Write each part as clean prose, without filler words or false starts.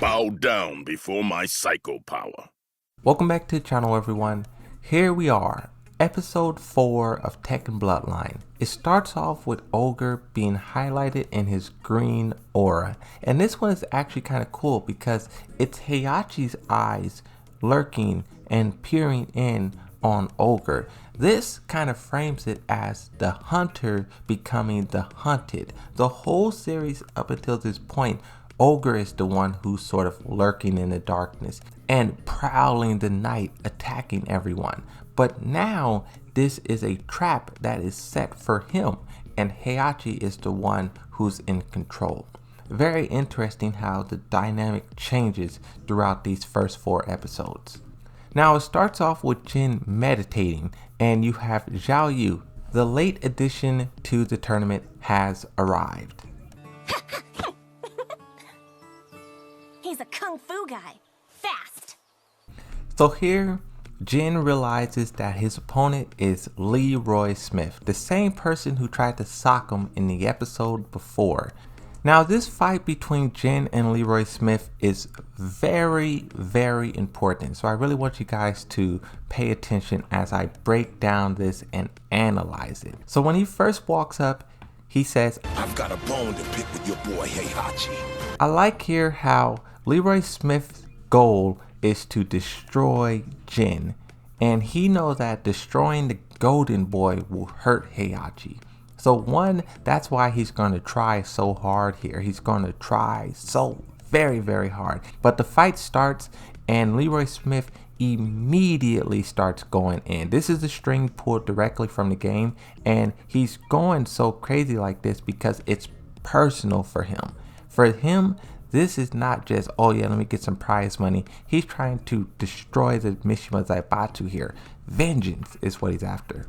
Bow down before my psycho power. Welcome back to the channel, everyone. Here we are, episode 4 of Tekken Bloodline. It starts off with Ogre being highlighted in his green aura, and this one is actually kind of cool because it's Heihachi's eyes lurking and peering in on Ogre. This kind of frames it as the hunter becoming the hunted. The whole series up until this point, Ogre is the one who's sort of lurking in the darkness and prowling the night, attacking everyone. But now this is a trap that is set for him, and Heihachi is the one who's in control. Very interesting how the dynamic changes throughout these first 4 episodes. Now it starts off with Jin meditating, and you have Xiao. The late addition to the tournament has arrived. He's a kung fu guy. Fast. So here, Jin realizes that his opponent is Leroy Smith, the same person who tried to sock him in the episode before. Now this fight between Jin and Leroy Smith is very, very important. So I really want you guys to pay attention as I break down this and analyze it. So when he first walks up, he says, I've got a bone to pick with your boy Heihachi. I like here how Leroy Smith's goal is to destroy Jin, and he knows that destroying the Golden Boy will hurt Heihachi. So one, that's why he's going to try so hard here. He's going to try so very, very hard. But the fight starts and Leroy Smith immediately starts going in. This is a string pulled directly from the game, and he's going so crazy like this because it's personal for him. For him, this is not just, oh yeah, let me get some prize money. He's trying to destroy the Mishima Zaibatsu here. Vengeance is what he's after.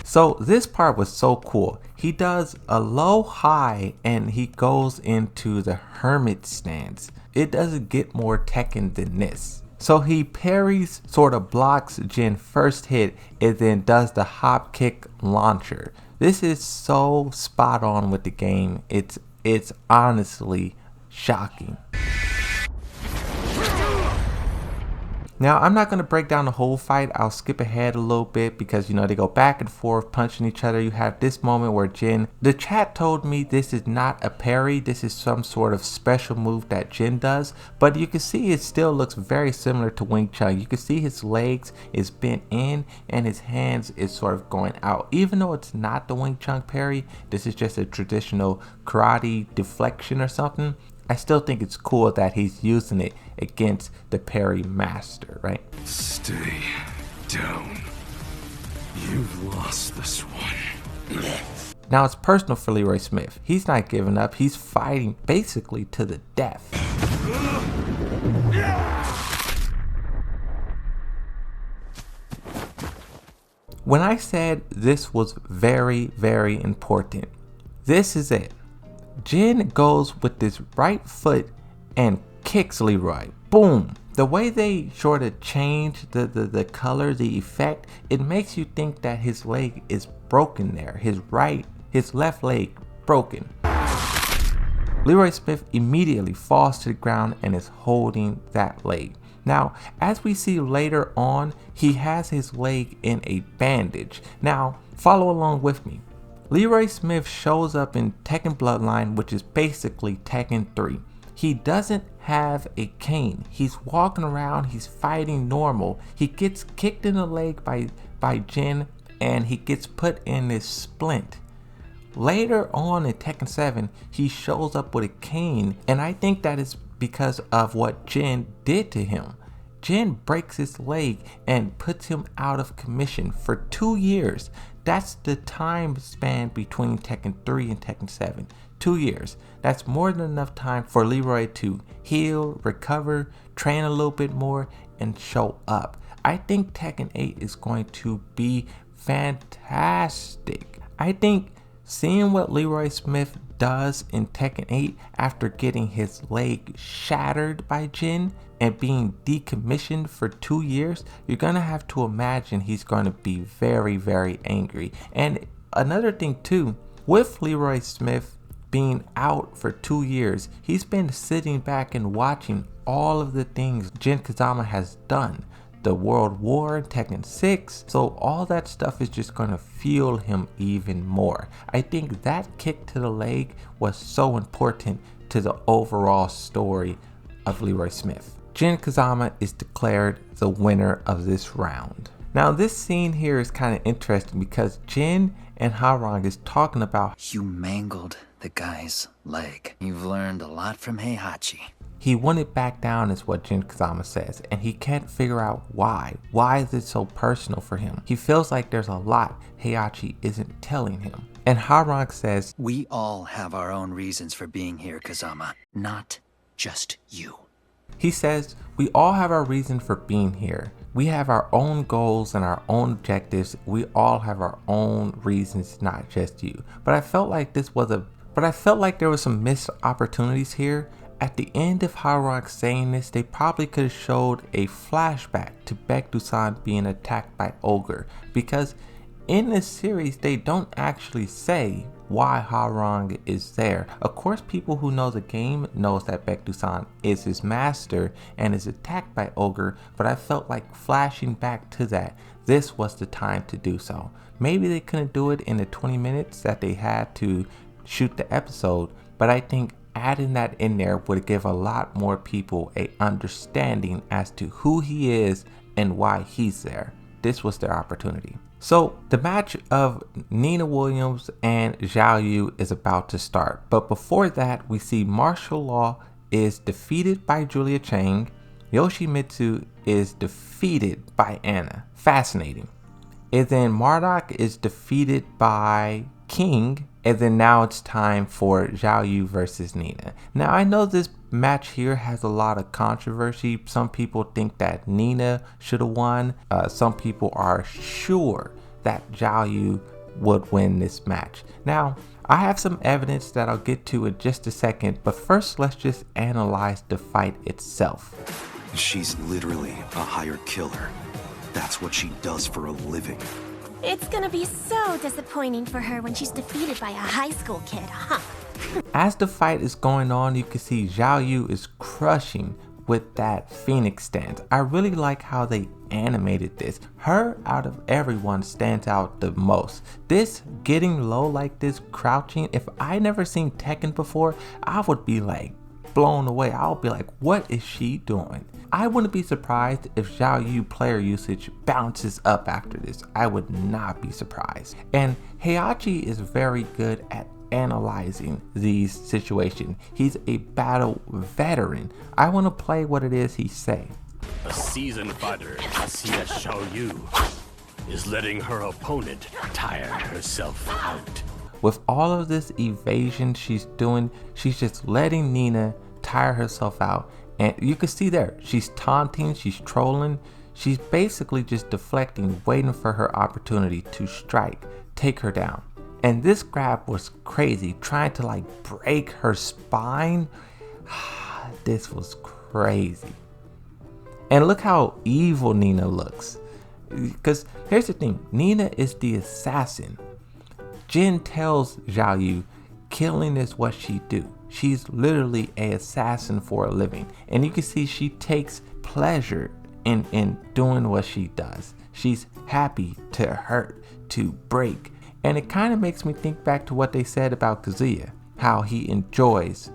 So this part was so cool. He does a low high and he goes into the hermit stance. It doesn't get more Tekken than this. So he parries, sort of blocks Jin's first hit, and then does the hop kick launcher. This is so spot on with the game. It's honestly shocking. Now, I'm not going to break down the whole fight. I'll skip ahead a little bit because, they go back and forth punching each other. You have this moment where Jin, the chat told me this is not a parry. This is some sort of special move that Jin does. But you can see it still looks very similar to Wing Chun. You can see his legs is bent in and his hands is sort of going out. Even though it's not the Wing Chun parry, this is just a traditional karate deflection or something. I still think it's cool that he's using it against the parry master, right? Stay down. You've lost this one. Now it's personal for Leroy Smith. He's not giving up. He's fighting basically to the death. When I said this was very, very important, this is it. Jin goes with this right foot and kicks Leroy. Boom! The way they sort of change the color, the effect, it makes you think that his leg is broken there. His left leg broken. Leroy Smith immediately falls to the ground and is holding that leg. Now, as we see later on, he has his leg in a bandage. Now, follow along with me. Leroy Smith shows up in Tekken Bloodline, which is basically Tekken 3. He doesn't have a cane. He's walking around, he's fighting normal. He gets kicked in the leg by Jin, and he gets put in this splint. Later on in Tekken 7, he shows up with a cane, and I think that is because of what Jin did to him. Jin breaks his leg and puts him out of commission for 2 years. That's the time span between Tekken 3 and Tekken 7. 2 years. That's more than enough time for Leroy to heal, recover, train a little bit more, and show up. I think Tekken 8 is going to be fantastic. I think seeing what Leroy Smith does in Tekken 8 after getting his leg shattered by Jin and being decommissioned for 2 years, you're gonna have to imagine he's gonna be very, very angry. And another thing too, with Leroy Smith being out for 2 years, he's been sitting back and watching all of the things Jin Kazama has done. The World War, Tekken 6, so all that stuff is just going to fuel him even more. I think that kick to the leg was so important to the overall story of Leroy Smith. Jin Kazama is declared the winner of this round. Now this scene here is kind of interesting because Jin and Harog is talking about You mangled the guy's leg. You've learned a lot from Heihachi. he wanted back down is what Jin Kazama says, and he can't figure out why. Why is it so personal for him? He feels like there's a lot Heihachi isn't telling him. And Harog says, We all have our own reasons for being here, Kazama. Not just you. he says, we all have our reason for being here. We have our own goals and our own objectives. We all have our own reasons, not just you. But I felt like there was some missed opportunities here. At the end of Harog saying this, they probably could have showed a flashback to Baek-Dusan being attacked by Ogre, because in this series they don't actually say why Harog is there. Of course, people who know the game knows that Baek-Dusan is his master and is attacked by Ogre, but I felt like flashing back to that, this was the time to do so. Maybe they couldn't do it in the 20 minutes that they had to shoot the episode, but I think adding that in there would give a lot more people a understanding as to who he is and why he's there. This was their opportunity. So the match of Nina Williams and Xiao Yu is about to start, but before that we see Martial Law is defeated by Julia Chang. Yoshimitsu is defeated by Anna. Fascinating. And then Marduk is defeated by King. And then now it's time for Xiao Yu versus Nina. Now I know this match here has a lot of controversy. Some people think that Nina should have won. Some people are sure that Xiao Yu would win this match. Now I have some evidence that I'll get to in just a second, but first let's just analyze the fight itself. She's literally a hired killer. That's what she does for a living. It's gonna be so disappointing for her when she's defeated by a high school kid, huh? As the fight is going on, you can see Xiao Yu is crushing with that Phoenix stance. I really like how they animated this. Her out of everyone stands out the most. This getting low like this, crouching, if I never seen Tekken before, I would be like blown away. I would be like, what is she doing? I wouldn't be surprised if Xiao Yu player usage bounces up after this. I would not be surprised. And Heihachi is very good at analyzing these situations. He's a battle veteran. I want to play what it is he's saying. A seasoned fighter, Sia Xiao Yu, is letting her opponent tire herself out. With all of this evasion she's doing, she's just letting Nina tire herself out. And you can see there, she's taunting, she's trolling, she's basically just deflecting, waiting for her opportunity to strike, take her down. And this grab was crazy, trying to like break her spine. This was crazy. And look how evil Nina looks. Because here's the thing, Nina is the assassin. Jin tells Xiao Yu, killing is what she do. She's literally an assassin for a living. And you can see she takes pleasure in doing what she does. She's happy to hurt, to break. And it kind of makes me think back to what they said about Kazuya, how he enjoys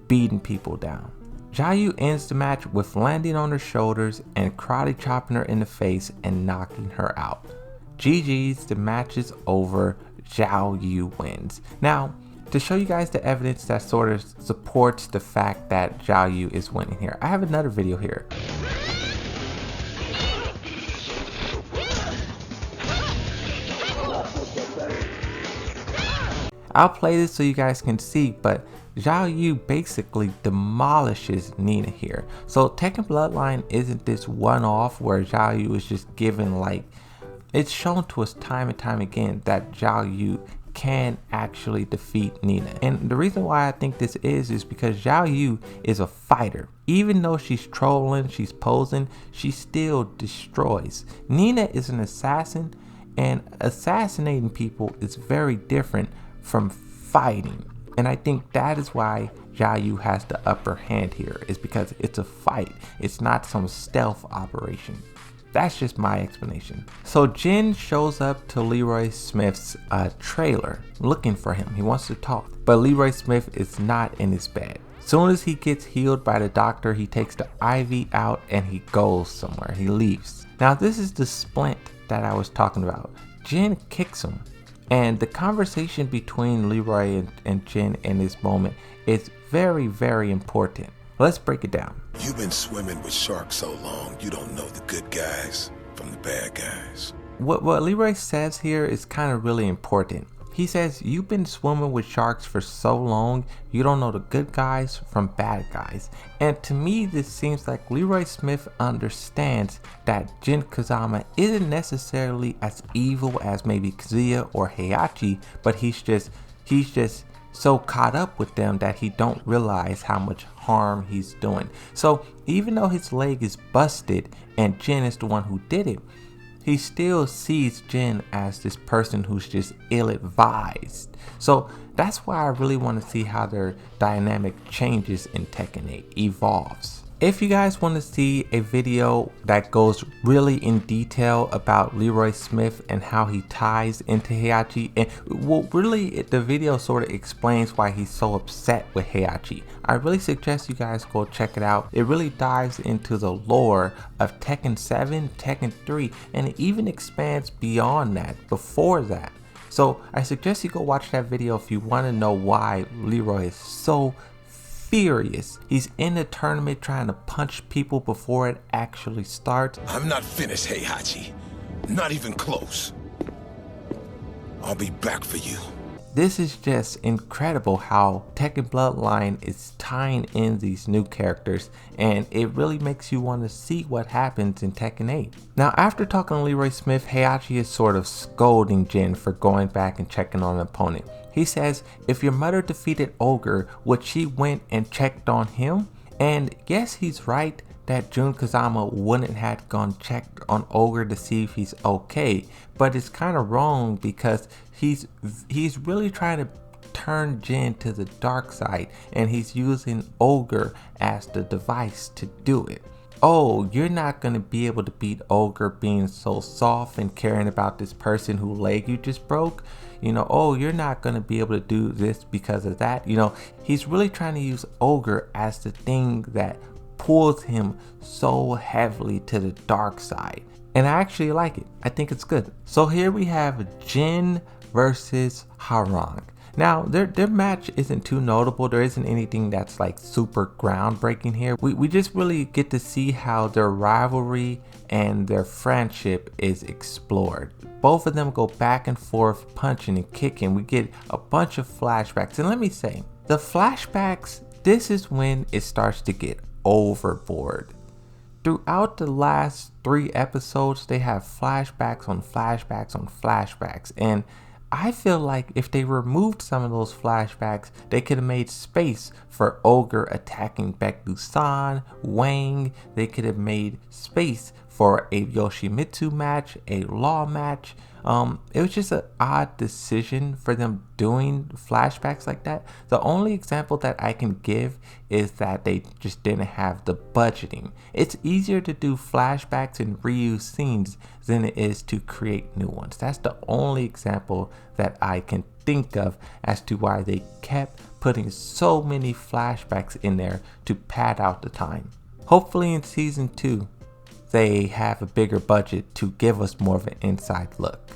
beating people down. Xiao Yu ends the match with landing on her shoulders and karate chopping her in the face and knocking her out. GG's, the match is over. Xiao Yu wins. Now, to show you guys the evidence that sort of supports the fact that Xiao Yu is winning here, I have another video here. I'll play this so you guys can see, but Xiao Yu basically demolishes Nina here. So Tekken Bloodline isn't this one-off where Xiao Yu is just given like, it's shown to us time and time again that Xiao Yu can actually defeat Nina. And the reason why I think this is because Xiao Yu is a fighter. Even though she's trolling, she's posing, she still destroys. Nina is an assassin, and assassinating people is very different from fighting. And I think that is why Xiao has the upper hand here, is because it's a fight. It's not some stealth operation. That's just my explanation. So Jin shows up to Leroy Smith's trailer looking for him. He wants to talk, but Leroy Smith is not in his bed. Soon as he gets healed by the doctor, he takes the IV out and he goes somewhere. He leaves. Now this is the splint that I was talking about. Jin kicks him, and the conversation between Leroy and Jin in this moment is very, very important. Let's break it down. You've been swimming with sharks so long, you don't know the good guys from the bad guys. What Leroy says here is kind of really important. He says, you've been swimming with sharks for so long, you don't know the good guys from bad guys. And to me, this seems like Leroy Smith understands that Jin Kazama isn't necessarily as evil as maybe Kazuya or Heihachi, but he's just so caught up with them that he don't realize how much harm he's doing. So even though his leg is busted and Jin is the one who did it, he still sees Jin as this person who's just ill-advised. So that's why I really want to see how their dynamic changes in Tekken 8, evolves. If you guys want to see a video that goes really in detail about Leroy Smith and how he ties into Heihachi, and well, really the video sort of explains why he's so upset with Heihachi, I really suggest you guys go check it out. It really dives into the lore of Tekken 7, Tekken 3, and it even expands beyond that, before that. So I suggest you go watch that video if you want to know why Leroy is so furious. He's in the tournament trying to punch people before it actually starts. I'm not finished, Heihachi. Not even close. I'll be back for you. This is just incredible how Tekken Bloodline is tying in these new characters, and it really makes you want to see what happens in Tekken 8. Now after talking to Leroy Smith, Heihachi is sort of scolding Jin for going back and checking on an opponent. He says, if your mother defeated Ogre, would she went and checked on him? And yes, he's right that Jun Kazama wouldn't have gone checked on Ogre to see if he's okay, but it's kind of wrong because he's really trying to turn Jin to the dark side, and he's using Ogre as the device to do it. Oh, you're not going to be able to beat Ogre being so soft and caring about this person whose leg you just broke. You know, oh, you're not going to be able to do this because of that. You know, he's really trying to use Ogre as the thing that pulls him so heavily to the dark side. And I actually like it. I think it's good. So here we have Jin versus Harog. Now, their match isn't too notable. There isn't anything that's like super groundbreaking here. We just really get to see how their rivalry and their friendship is explored. Both of them go back and forth, punching and kicking. We get a bunch of flashbacks. And let me say, the flashbacks, this is when it starts to get overboard. Throughout the last 3 episodes, they have flashbacks on flashbacks on flashbacks. And I feel like if they removed some of those flashbacks, they could have made space for Ogre attacking Baek-Doo-san, Wang. They could have made space for a Yoshimitsu match, a Law match. It was just an odd decision for them doing flashbacks like that. The only example that I can give is that they just didn't have the budgeting. It's easier to do flashbacks and reuse scenes than it is to create new ones. That's the only example that I can think of as to why they kept putting so many flashbacks in there to pad out the time. Hopefully in season 2, they have a bigger budget to give us more of an inside look.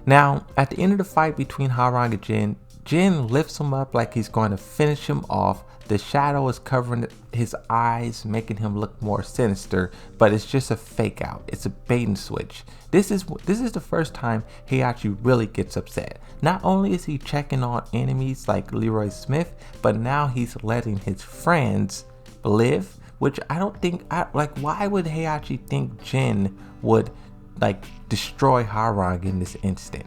Now, at the end of the fight between Harog and Jin, Jin lifts him up like he's going to finish him off. The shadow is covering his eyes, making him look more sinister, but it's just a fake out. It's a bait and switch. This is the first time Heihachi really gets upset. Not only is he checking on enemies like Leroy Smith, but now he's letting his friends live, which I don't think, why would Heihachi think Jin would destroy Harog in this instant?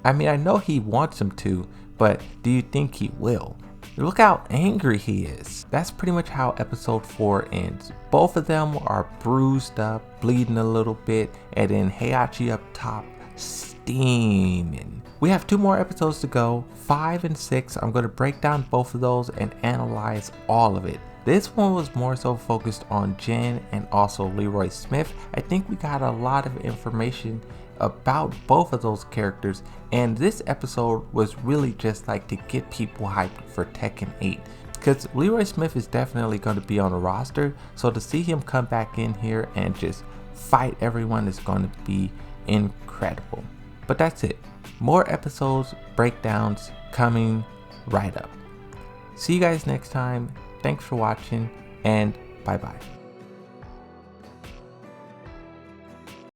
I mean, I know he wants him to, but do you think he will? Look how angry he is. That's pretty much how episode 4 ends. Both of them are bruised up, bleeding a little bit, and then Heihachi up top steaming. We have 2 more episodes to go, 5 and 6. I'm going to break down both of those and analyze all of it. This one was more so focused on Jin and also Leroy Smith. I think we got a lot of information about both of those characters, and this episode was really just like to get people hyped for Tekken 8. Because Leroy Smith is definitely going to be on the roster, so to see him come back in here and just fight everyone is going to be incredible. But that's it. More episodes, breakdowns coming right up. See you guys next time. Thanks for watching, and bye bye.